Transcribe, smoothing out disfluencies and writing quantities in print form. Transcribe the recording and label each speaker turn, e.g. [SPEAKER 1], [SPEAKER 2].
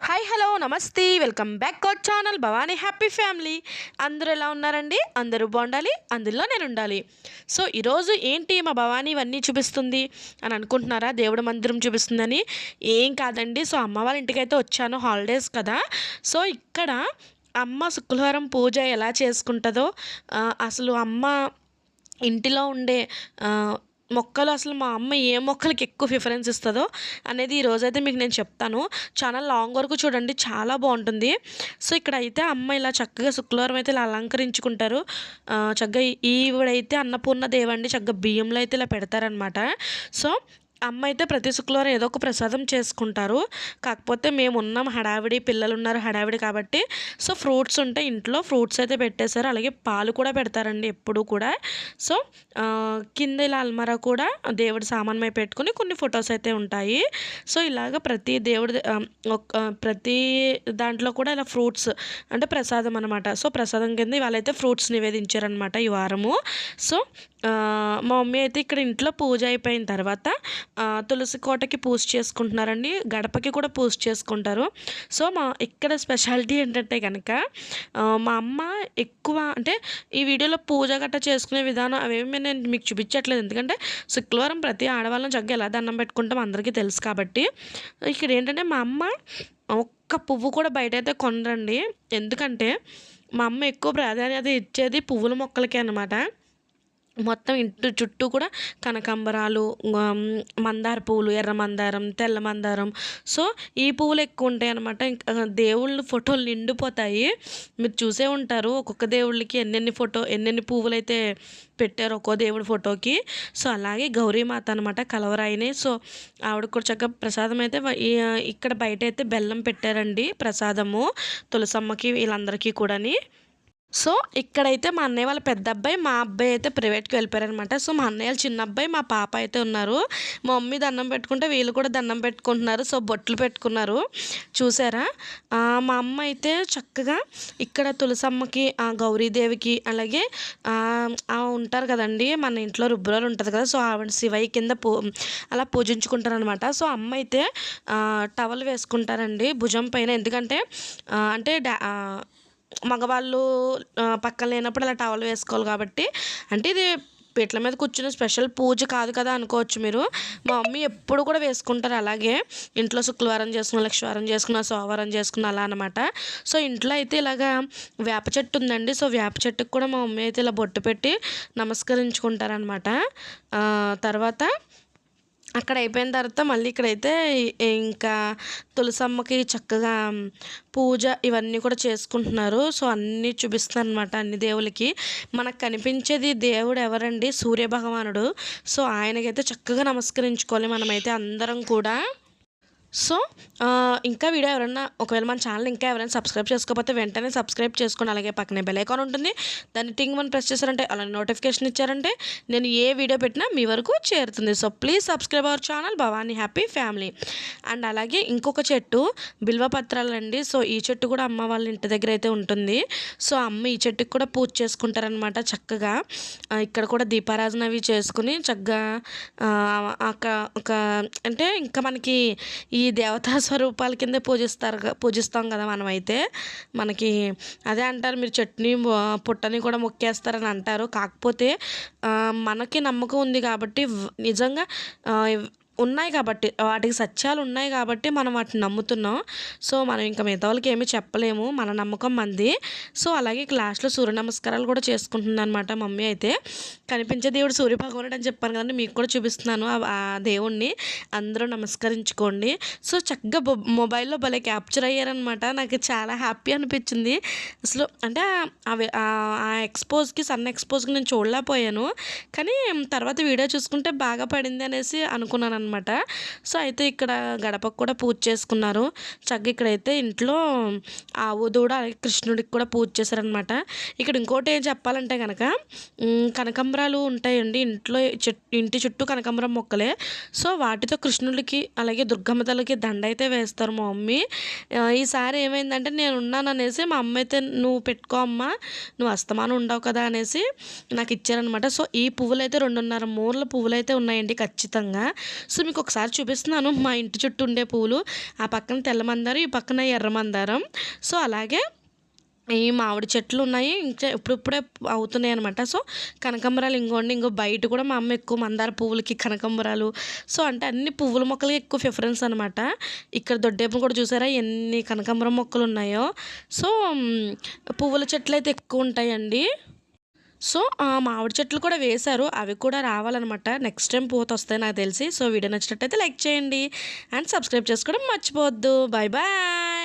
[SPEAKER 1] Hi hello నమస్తే welcome back to our channel Bhavani happy family. అందరూ ఎలా ఉన్నారండి? అందరూ బాగుండాలి, అందులో నేను ఉండాలి. సో ఈరోజు ఏంటి మా భవానీ ఇవన్నీ చూపిస్తుంది అని అనుకుంటున్నారా? దేవుడి మందిరం చూపిస్తుందని. ఏం కాదండి. సో అమ్మ వాళ్ళ ఇంటికైతే వచ్చాను, హాలిడేస్ కదా. సో ఇక్కడ అమ్మ శుక్రవారం పూజ ఎలా చేసుకుంటుందో, అసలు అమ్మ ఇంటిలో ఉండే మొక్కలు, అసలు మా అమ్మ ఏ మొక్కలకి ఎక్కువ ప్రిఫరెన్స్ ఇస్తుందో అనేది ఈరోజైతే మీకు నేను చెప్తాను. చాలా లాంగ్ వరకు చూడండి, చాలా బాగుంటుంది. సో ఇక్కడైతే అమ్మ ఇలా చక్కగా శుక్రవారం అయితే ఇలా అలంకరించుకుంటారు. చక్కగా ఈవిడైతే అన్నపూర్ణ దేవండి, చక్కగా బియ్యంలో అయితే ఇలా పెడతారనమాట. సో అమ్మ అయితే ప్రతి శుక్రవారం ఏదో ఒక ప్రసాదం చేసుకుంటారు. కాకపోతే మేము ఉన్నాం హడావిడి, పిల్లలు ఉన్నారు హడావిడి కాబట్టి సో ఫ్రూట్స్ ఉంటాయి ఇంట్లో, ఫ్రూట్స్ అయితే పెట్టేశారు. అలాగే పాలు కూడా పెడతారండి ఎప్పుడు కూడా. సో కింద ఇలా అల్మరా కూడా దేవుడి సామాన్మై పెట్టుకుని కొన్ని ఫొటోస్ అయితే ఉంటాయి. సో ఇలాగ ప్రతి దేవుడి ప్రతి దాంట్లో కూడా ఇలా ఫ్రూట్స్ అంటే ప్రసాదం అనమాట. సో ప్రసాదం కింద వాళ్ళైతే ఫ్రూట్స్ నివేదించారనమాట ఈ వారము. సో మా మమ్మీ అయితే ఇక్కడ ఇంట్లో పూజ అయిపోయిన తర్వాత తులసి కోటకి పూజ చేసుకుంటున్నారండి, గడపకి కూడా పూజ చేసుకుంటారు. సో మా ఇక్కడ స్పెషాలిటీ ఏంటంటే కనుక మా అమ్మ ఎక్కువ అంటే ఈ వీడియోలో పూజ గట్రా చేసుకునే విధానం అవేమి నేను మీకు చూపించట్లేదు, ఎందుకంటే శుక్రవారం ప్రతి ఆడవాళ్ళని చక్కగా ఎలా దండం పెట్టుకుంటాం అందరికీ తెలుసు కాబట్టి. ఇక్కడ ఏంటంటే మా అమ్మ ఒక్క పువ్వు కూడా బయట అయితే కొనరండి, ఎందుకంటే మా అమ్మ ఎక్కువ ప్రాధాన్యత ఇచ్చేది పువ్వుల మొక్కలకే అనమాట. మొత్తం ఇంటి చుట్టూ కూడా కనకాంబరాలు, మందార పువ్వులు, ఎర్ర మందారం, తెల్ల మందారం, సో ఈ పువ్వులు ఎక్కువ ఉంటాయి అనమాట. ఇంకా దేవుళ్ళ ఫోటోలు నిండిపోతాయి. మీరు చూసే ఉంటారు ఒక్కొక్క దేవుళ్ళకి ఎన్నెన్ని పువ్వులు అయితే పెట్టారు ఒక్కో దేవుడి ఫోటోకి. సో అలాగే గౌరీమాత అనమాట, కలవరాయిని. సో ఆవిడ కూడా చక్కగా ప్రసాదం అయితే ఇక్కడ బయట అయితే బెల్లం పెట్టారండి ప్రసాదము, తులసమ్మకి వీళ్ళందరికీ కూడాని. సో ఇక్కడైతే మా అన్నయ్య వాళ్ళ పెద్ద అబ్బాయి, మా అబ్బాయి అయితే ప్రైవేట్కి వెళ్ళిపోయారనమాట. సో మా అన్నయ్య వాళ్ళ చిన్న అబ్బాయి, మా పాప అయితే ఉన్నారు. మా మమ్మీ దండం పెట్టుకుంటే వీళ్ళు కూడా దండం పెట్టుకుంటున్నారు. సో బొట్లు పెట్టుకున్నారు, చూసారా. మా అమ్మ అయితే చక్కగా ఇక్కడ తులసమ్మకి, గౌరీదేవికి, అలాగే ఉంటారు కదండి మన ఇంట్లో రుబ్బురాలు ఉంటుంది కదా, సో ఆవిడ శివయ్య కింద అలా పూజించుకుంటారనమాట. సో అమ్మ అయితే టవల్ వేసుకుంటారండి భుజం పైన, ఎందుకంటే అంటే మగవాళ్ళు పక్కన లేనప్పుడు అలా టవల్ వేసుకోవాలి కాబట్టి. అంటే ఇది పీటల మీద కూర్చున్న స్పెషల్ పూజ కాదు కదా అనుకోవచ్చు మీరు. మా మమ్మీ ఎప్పుడు కూడా వేసుకుంటారు అలాగే, ఇంట్లో శుక్రవారం చేసుకున్న, లక్షవారం చేసుకున్న, సోమవారం చేసుకున్న అలా అనమాట. సో ఇంట్లో అయితే ఇలాగా వేప చెట్టు ఉందండి. సో వేప చెట్టుకు కూడా మా మమ్మీ అయితే ఇలా బొట్టు పెట్టి నమస్కరించుకుంటారనమాట. తర్వాత అక్కడ అయిపోయిన తర్వాత మళ్ళీ ఇక్కడైతే ఇంకా తులసమ్మకి చక్కగా పూజ ఇవన్నీ కూడా చేసుకుంటున్నారు. సో అన్నీ చూపిస్తున్నారు అనమాట, అన్ని దేవులకి. మనకు కనిపించేది దేవుడు ఎవరండి? సూర్యభగవానుడు. సో ఆయనకైతే చక్కగా నమస్కరించుకోవాలి మనమైతే అందరం కూడా. సో ఇంకా వీడియో ఎవరైనా ఒకవేళ మన ఛానల్ ఇంకా ఎవరైనా సబ్స్క్రైబ్ చేసుకోకపోతే వెంటనే సబ్స్క్రైబ్ చేసుకోండి. అలాగే పక్కనే బెల్ ఐకాన్ ఉంటుంది, దాన్ని టింగ్ అని ప్రెస్ చేశారంటే, అలానే నోటిఫికేషన్ ఇచ్చారంటే నేను ఏ వీడియో పెట్టినా మీ వరకు చేరుతుంది. So please subscribe our channel Bhavani happy family. And అలాగే ఇంకొక చెట్టు బిల్వపత్రాలు అండి. సో ఈ చెట్టు కూడా అమ్మ వాళ్ళ ఇంటి దగ్గర అయితే ఉంటుంది. సో అమ్మ ఈ చెట్టుకి కూడా పూజ చేసుకుంటారనమాట చక్కగా. ఇక్కడ కూడా దీపారాధన అవి చేసుకుని చక్కగా ఒక అంటే ఇంకా మనకి ఈ దేవతా స్వరూపాల కింద పూజిస్తాం కదా మనమైతే. మనకి అదే అంటారు, మీరు చట్నీ పుట్టని కూడా మొక్కేస్తారని అంటారు. కాకపోతే మనకి నమ్మకం ఉంది కాబట్టి, నిజంగా ఉన్నాయి కాబట్టి, వాటికి సత్యాలు ఉన్నాయి కాబట్టి మనం వాటిని నమ్ముతున్నాం. సో మనం ఇంకా మిగతా వాళ్ళకి ఏమీ చెప్పలేము, మన నమ్మకం మంది. సో అలాగే లాస్ట్లో సూర్య నమస్కారాలు కూడా చేసుకుంటుంది అనమాట మమ్మీ అయితే. కనిపించే దేవుడు సూర్యభగవానుడు అని చెప్పాను కదండి, మీకు కూడా చూపిస్తున్నాను ఆ దేవుణ్ణి. అందరూ నమస్కరించుకోండి. సో చక్కగా మొబైల్లో భలే క్యాప్చర్ అయ్యారనమాట. నాకు చాలా హ్యాపీ అనిపించింది అసలు. అంటే అవి ఆ ఎక్స్పోజ్కి, సన్ ఎక్స్పోజ్కి నేను చూడలేకపోయాను, కానీ తర్వాత వీడియో చూసుకుంటే బాగా పడింది అనేసి అనుకున్నాను అనమాట. సో అయితే ఇక్కడ గడపకు కూడా పూజ చేసుకున్నారు చక్కగా. ఇక్కడైతే ఇంట్లో ఆవు దూడ అలాగే కృష్ణుడికి కూడా పూజ చేశారనమాట. ఇక్కడ ఇంకోటి ఏం చెప్పాలంటే కనుక కనకాంబరాలు ఉంటాయండి ఇంట్లో, ఇంటి చుట్టూ కనకాంబరం మొక్కలే. సో వాటితో కృష్ణుడికి అలాగే దుర్గమ్మ తల్లికి దండ అయితే వేస్తారు మా మమ్మీ. ఈసారి ఏమైందంటే నేను ఉన్నాను అనేసి మా అమ్మ అయితే నువ్వు పెట్టుకో అమ్మ, నువ్వు అస్తమానం ఉండవు కదా అనేసి నాకు ఇచ్చారనమాట. సో ఈ పువ్వులు అయితే 2.5 మూరల పువ్వులు అయితే ఉన్నాయండి ఖచ్చితంగా. సో మీకు ఒకసారి చూపిస్తున్నాను మా ఇంటి చుట్టూ ఉండే పూలు. ఆ పక్కన తెల్ల మందారం, ఈ పక్కన ఎర్ర మందారం. సో అలాగే ఈ మామిడి చెట్లు ఉన్నాయి. ఇంకా ఇప్పుడిప్పుడే అవుతున్నాయి అనమాట. సో కనకాంబరాలు ఇంకో బయట కూడా మా అమ్మ ఎక్కువ మందార పువ్వులకి కనకాంబరాలు, సో అంటే అన్ని పువ్వుల మొక్కలకి ఎక్కువ ప్రిఫరెన్స్ అనమాట. ఇక్కడ దొడ్డేపు కూడా చూసారా ఎన్ని కనకాంబరం మొక్కలు ఉన్నాయో. సో పువ్వుల చెట్లు అయితే ఎక్కువ ఉంటాయండి. సో మామిడి చెట్లు కూడా వేశారు, అవి కూడా రావాలన్నమాట. నెక్స్ట్ టైం పూత వస్తాయి నాకు తెలిసి. సో వీడియో నచ్చినట్టయితే లైక్ చేయండి అండ్ సబ్స్క్రైబ్ చేసుకోవడం మర్చిపోవద్దు. Bye bye.